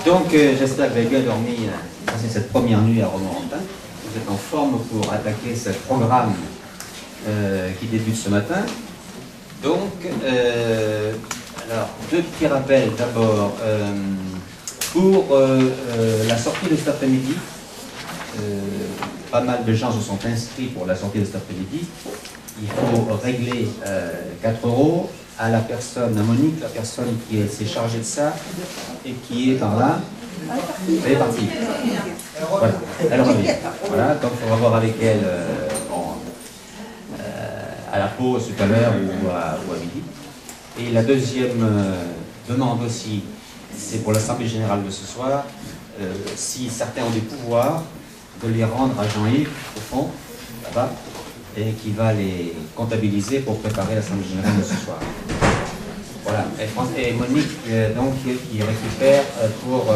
Donc, j'espère que vous avez bien dormi passé cette première nuit à Romorantin. Vous êtes en forme pour attaquer ce programme qui débute ce matin. Donc, alors, deux petits rappels. D'abord, pour la sortie de cet après-midi, pas mal de gens se sont inscrits pour la sortie de cet après-midi. Il faut régler 4 € à la personne, à Monique, la personne qui s'est chargée de ça et qui est par là. Elle est partie. Voilà, elle revient. Voilà, donc on va voir avec elle à la pause tout à l'heure ou à midi. Et la deuxième demande aussi, c'est pour l'Assemblée Générale de ce soir, si certains ont des pouvoirs, de les rendre à Jean-Yves, au fond, là-bas, et qui va les comptabiliser pour préparer l'Assemblée Générale de ce soir. Voilà, et Monique, donc, qui récupère pour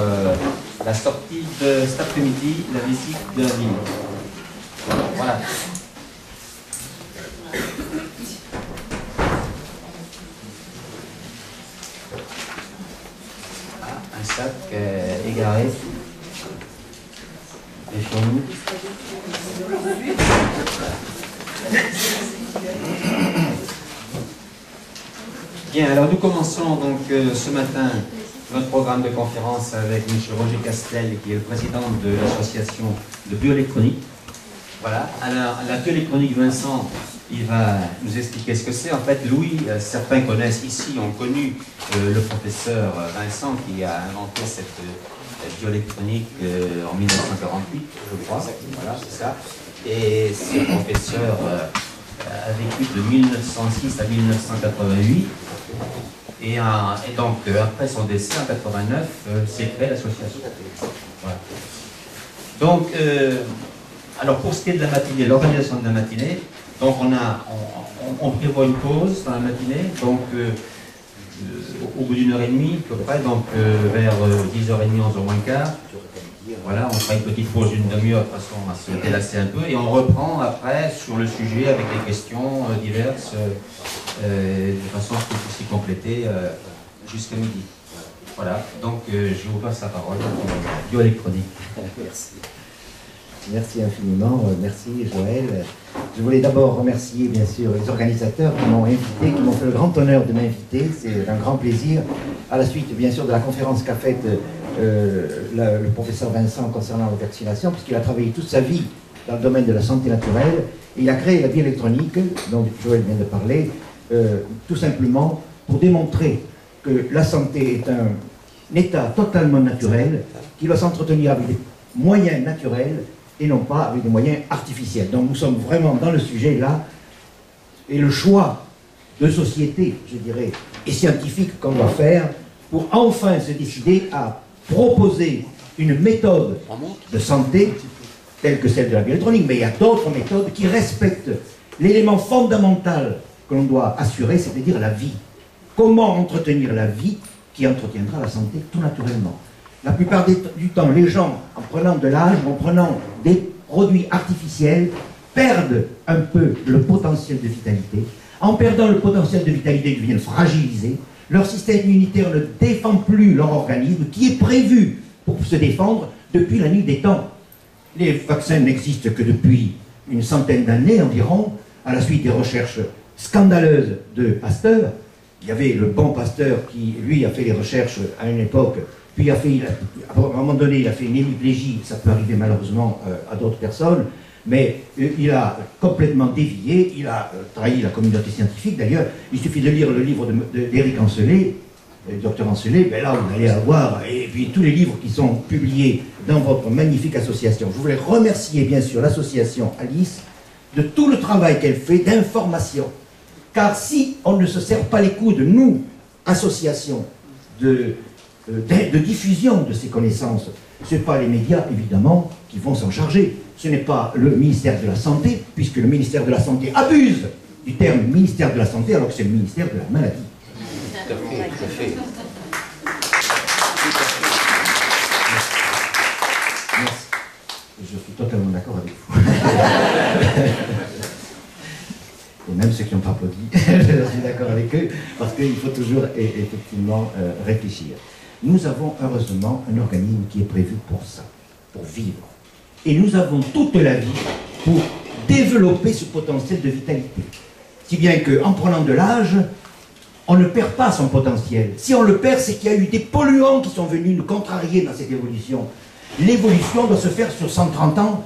la sortie de cet après-midi, la visite de la ville. Voilà. Ah, un sac égaré. Et sur nous. Bien, alors nous commençons donc ce matin notre programme de conférence avec M. Roger Castel, qui est le président de l'association de bioélectronique. Voilà, alors la bioélectronique, Vincent, il va nous expliquer ce que c'est. En fait, Louis, certains connaissent ici, ont connu le professeur Vincent qui a inventé cette bioélectronique en 1948, je crois. Voilà, c'est ça. Et ce professeur a vécu de 1906 à 1988. Et donc, après son décès en 89, s'est créée l'association. Voilà. Donc, alors pour ce qui est de la matinée, l'organisation de la matinée, donc on prévoit une pause dans la matinée, donc au bout d'1h30 à peu près, donc vers 10h30, 11h moins quart. Voilà, on fera une petite pause d'une demi-heure de façon à se délasser un peu et on reprend après sur le sujet avec les questions diverses de façon à ce qu'on puisse y compléter jusqu'à midi. Voilà, donc je vous passe la parole pour bioélectronique. Merci. Merci infiniment, merci Joël. Je voulais d'abord remercier bien sûr les organisateurs qui m'ont invité, qui m'ont fait le grand honneur de m'inviter, c'est un grand plaisir. À la suite bien sûr de la conférence qu'a faite le professeur Vincent concernant la vaccination, puisqu'il a travaillé toute sa vie dans le domaine de la santé naturelle, et il a créé la bioélectronique, dont Joël vient de parler, tout simplement pour démontrer que la santé est un état totalement naturel, qui doit s'entretenir avec des moyens naturels, et non pas avec des moyens artificiels. Donc nous sommes vraiment dans le sujet là, et le choix de société, je dirais, et scientifique qu'on doit faire pour enfin se décider à proposer une méthode de santé telle que celle de la bioélectronique, mais il y a d'autres méthodes qui respectent l'élément fondamental que l'on doit assurer, c'est-à-dire la vie. Comment entretenir la vie qui entretiendra la santé tout naturellement? La plupart du temps, les gens, en prenant de l'âge, en prenant des produits artificiels, perdent un peu le potentiel de vitalité. En perdant le potentiel de vitalité, ils deviennent fragilisés. Leur système immunitaire ne défend plus leur organisme, qui est prévu pour se défendre depuis la nuit des temps. Les vaccins n'existent que depuis une centaine d'années environ, à la suite des recherches scandaleuses de Pasteur. Il y avait le bon Pasteur qui, lui, a fait les recherches à une époque. Puis à un moment donné, il a fait une hémiplégie, ça peut arriver malheureusement à d'autres personnes, mais il a complètement dévié, il a trahi la communauté scientifique. D'ailleurs, il suffit de lire le livre d'Éric Ancelet, le docteur Ancelet, ben là vous allez avoir, et puis tous les livres qui sont publiés dans votre magnifique association. Je voulais remercier bien sûr l'association Alice de tout le travail qu'elle fait d'information, car si on ne se serre pas les coudes, nous, association de diffusion de ces connaissances, ce n'est pas les médias, évidemment, qui vont s'en charger. Ce n'est pas le ministère de la Santé, puisque le ministère de la Santé abuse du terme ministère de la Santé, alors que c'est le ministère de la Maladie. Tout à fait, tout à fait. Merci. Je suis totalement d'accord avec vous. Et même ceux qui n'ont pas applaudi, je suis d'accord avec eux, parce qu'il faut toujours effectivement réfléchir. nous avons heureusement un organisme qui est prévu pour ça, pour vivre. Et nous avons toute la vie pour développer ce potentiel de vitalité. Si bien qu'en prenant de l'âge, on ne perd pas son potentiel. Si on le perd, c'est qu'il y a eu des polluants qui sont venus nous contrarier dans cette évolution. L'évolution doit se faire sur 130 ans,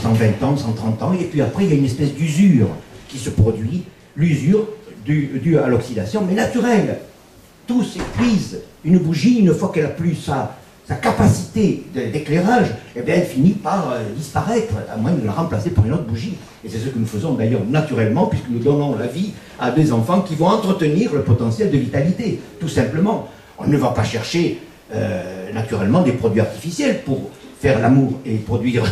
120 ans, 130 ans, et puis après il y a une espèce d'usure qui se produit, l'usure due à l'oxydation, mais naturelle. Tout s'épuise. Une bougie, une fois qu'elle a plus sa capacité d'éclairage, eh bien, elle finit par disparaître, à moins de la remplacer par une autre bougie. Et c'est ce que nous faisons d'ailleurs naturellement, puisque nous donnons la vie à des enfants qui vont entretenir le potentiel de vitalité, tout simplement. On ne va pas chercher naturellement des produits artificiels pour faire l'amour et produire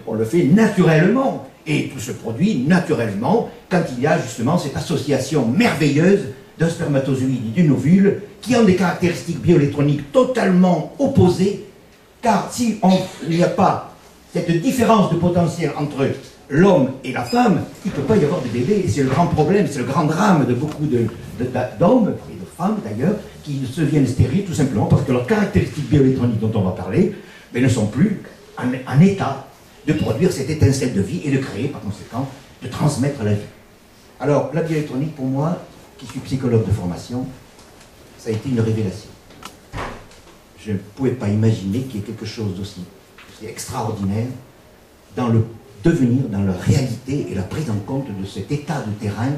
on le fait naturellement. Et tout se produit naturellement quand il y a justement cette association merveilleuse d'un spermatozoïde et d'une ovule qui ont des caractéristiques bioélectroniques totalement opposées, car si il n'y a pas cette différence de potentiel entre l'homme et la femme, il ne peut pas y avoir de bébé. Et c'est le grand problème, c'est le grand drame de beaucoup d'hommes, et de femmes d'ailleurs, qui se viennent stériles tout simplement parce que leurs caractéristiques bioélectroniques dont on va parler ne sont plus en état de produire cette étincelle de vie et de créer par conséquent, de transmettre la vie. Alors la bioélectronique pour moi, qui suis psychologue de formation, ça a été une révélation. Je ne pouvais pas imaginer qu'il y ait quelque chose d'aussi extraordinaire dans le devenir, dans la réalité et la prise en compte de cet état de terrain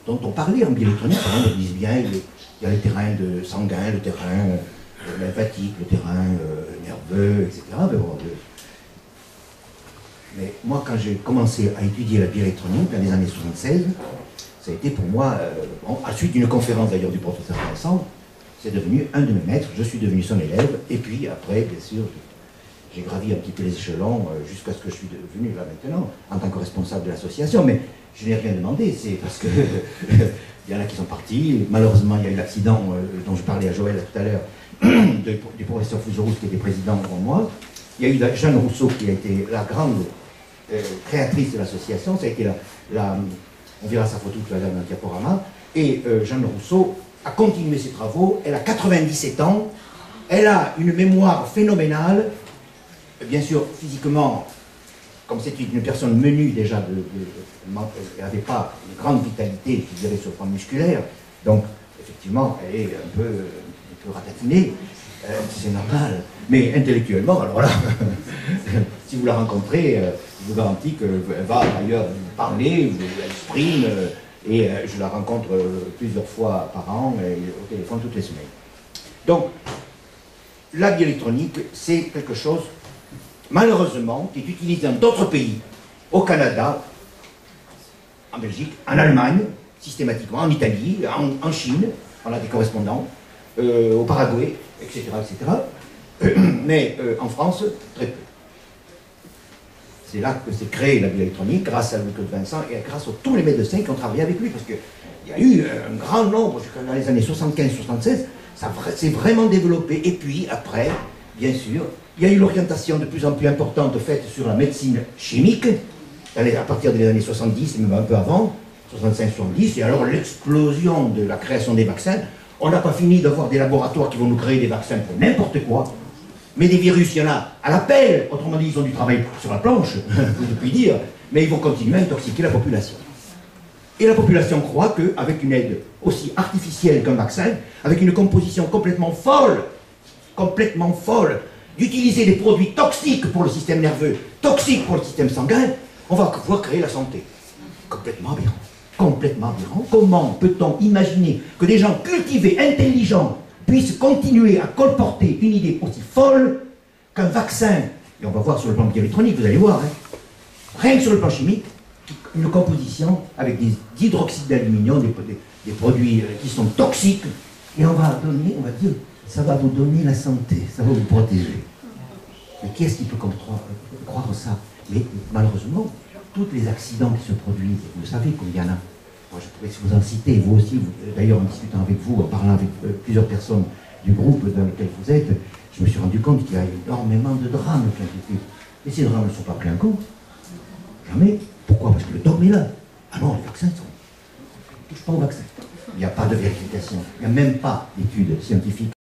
dont on parlait en bioélectronique. Par exemple, on disait bien, il y a le terrain sanguin, le terrain lymphatique, le terrain nerveux, etc. Mais moi, quand j'ai commencé à étudier la bioélectronique dans les années 76, ça a été pour moi, à la suite d'une conférence d'ailleurs du professeur Vincent, c'est devenu un de mes maîtres, je suis devenu son élève, et puis après, bien sûr, j'ai gravi un petit peu les échelons jusqu'à ce que je suis devenu là maintenant, en tant que responsable de l'association, mais je n'ai rien demandé, c'est parce que il y en a qui sont partis, malheureusement il y a eu l'accident dont je parlais à Joël tout à l'heure, du professeur Fougerous qui était président avant moi, il y a eu Jeanne Rousseau qui a été la grande créatrice de l'association, ça a été on verra sa photo tout à l'heure dans le diaporama, et Jeanne Rousseau a continué ses travaux, elle a 97 ans, elle a une mémoire phénoménale, bien sûr physiquement, comme c'était une personne menue déjà, elle n'avait pas une grande vitalité, je dirais, sur le plan musculaire, donc effectivement elle est un peu ratatinée, c'est normal, mais intellectuellement, alors là, si vous la rencontrez, je vous garantis qu'elle va d'ailleurs parler, elle exprime, et je la rencontre plusieurs fois par an, et au téléphone toutes les semaines. Donc, la bioélectronique, c'est quelque chose, malheureusement, qui est utilisé dans d'autres pays, au Canada, en Belgique, en Allemagne, systématiquement, en Italie, en Chine, on a des correspondants, au Paraguay, etc., etc. Mais en France, très peu. C'est là que s'est créée la bioélectronique, grâce à Louis-Claude Vincent et grâce à tous les médecins qui ont travaillé avec lui, parce qu'il y a eu un grand nombre, dans les années 75-76, ça s'est vraiment développé. Et puis après, bien sûr, il y a eu l'orientation de plus en plus importante faite sur la médecine chimique, à partir des années 70, même un peu avant, 65-70, et alors l'explosion de la création des vaccins. On n'a pas fini d'avoir des laboratoires qui vont nous créer des vaccins pour n'importe quoi. Mais des virus, il y en a à l'appel. Autrement dit, ils ont du travail sur la planche, je puis dire. Mais ils vont continuer à intoxiquer la population. Et la population croit qu'avec une aide aussi artificielle qu'un vaccin, avec une composition complètement folle, d'utiliser des produits toxiques pour le système nerveux, toxiques pour le système sanguin, on va pouvoir créer la santé. Complètement aberrant. Complètement aberrant. Comment peut-on imaginer que des gens cultivés, intelligents, puissent continuer à colporter une idée aussi folle qu'un vaccin, et on va voir sur le plan bioélectronique, vous allez voir, hein, rien que sur le plan chimique, une composition avec des hydroxydes d'aluminium, des produits qui sont toxiques, et on va dire, ça va vous donner la santé, ça va vous protéger. Mais qui est-ce qui peut croire ça? Mais malheureusement, tous les accidents qui se produisent, vous savez combien il y en a. Moi, je pourrais vous en citer, vous aussi, d'ailleurs en discutant avec vous, en parlant avec plusieurs personnes du groupe dans lequel vous êtes, je me suis rendu compte qu'il y a énormément de drames qui ont été. Et ces drames ne sont pas pris en compte. Jamais. Pourquoi? Parce que le dogme est là. Ah non, les vaccins sont. On ne touche pas aux vaccins. Il n'y a pas de vérification. Il n'y a même pas d'études scientifiques.